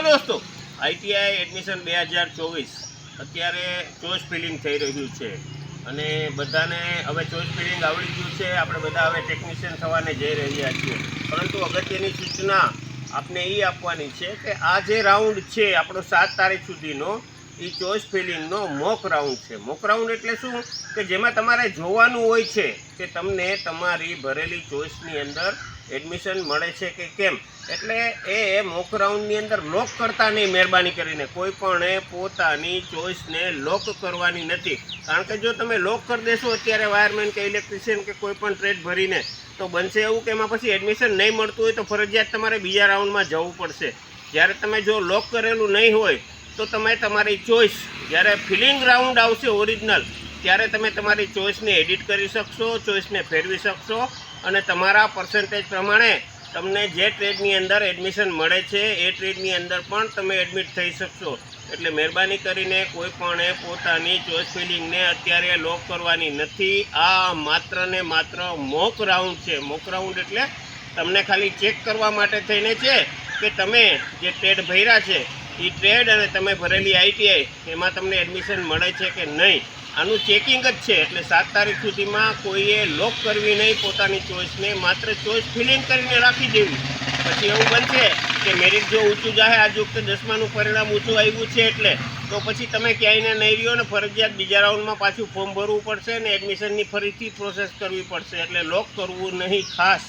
દોસ્તો, ITI admission 2024 અત્યારે choice feeling થઈ રહ્યું છે અને બધાને હવે ચોઇસ ફિલિંગ આવડી ગયું છે. આપણે બધા હવે ટેકનિશિયન થવાને જઈ રહ્યા છીએ. પરંતુ અગત્યની સૂચના આપને એ આપવાની છે કે આ જે રાઉન્ડ છે આપણો 7 તારીખ સુધીનો, એ ચોઇસ ફિલિંગનો મોક રાઉન્ડ છે. મોક રાઉન્ડ એટલે શું કે જેમાં તમારે જોવાનું હોય છે કે તમને તમારી ભરેલી ચોઇસની અંદર એડમિશન મળે છે કે કેમ. એટલે એ મોક રાઉન્ડની અંદર લોક કરતા નહીં. મહેરબાની કરીને કોઈ પણ પોતાની ચોઇસને લોક કરવાની નથી. કારણ કે જો તમે લોક કરી દેશો અત્યારે વાયરમેન કે ઇલેક્ટ્રિશિયન કે કોઈ પણ ટ્રેડ ભરીને, તો બનશે એવું કે એમાં પછી એડમિશન નહીં મળતું હોય તો ફરજિયાત તમારે બીજા રાઉન્ડમાં જવું પડશે. જ્યારે તમે જો લોક કરેલું નહીં હોય તો તમે તમારી ચોઇસ જ્યારે ફિલિંગ રાઉન્ડ આવશે ઓરિજિનલ, ત્યારે તમે તમારી ચોઇસને એડિટ કરી શકશો, ચોઇસને ફેરવી શકશો અને તમારા પર્સન્ટેજ પ્રમાણે તમને જે ટ્રેડની અંદર એડમિશન મળે છે એ ટ્રેડની અંદર પણ તમે એડમિટ થઈ શકશો. એટલે મહેરબાની કરીને કોઈ પણ પોતાની ચોઇસ ફિલિંગને અત્યારે લોક કરવાની નથી. આ માત્ર ને માત્ર મોક રાઉન્ડ છે. મોક રાઉન્ડ એટલે તમને ખાલી ચેક કરવા માટે થઈને છે કે તમે જે ટ્રેડ ભર્યા છે એ ટ્રેડ અને તમે ભરેલી આઈટીઆઈ એમાં તમને એડમિશન મળે છે કે નહીં, આનું ચેકિંગ જ છે. એટલે 7 તારીખ સુધીમાં કોઈએ લોક કરવી નહીં પોતાની ચોઇસને, માત્ર ચોઇસ ફિલિંગ કરીને રાખી દેવી. પછી એવું બનશે કે મેરિટ જો ઊંચું જાય, આજ વખતે 10માનું પરિણામ ઊંચું આવ્યું છે એટલે તો પછી તમે ક્યાંય નહીં રહ્યો ને ફરજિયાત બીજા રાઉન્ડમાં પાછું ફોર્મ ભરવું પડશે ને એડમિશનની ફરીથી પ્રોસેસ કરવી પડશે. એટલે લોક કરવું નહીં ખાસ.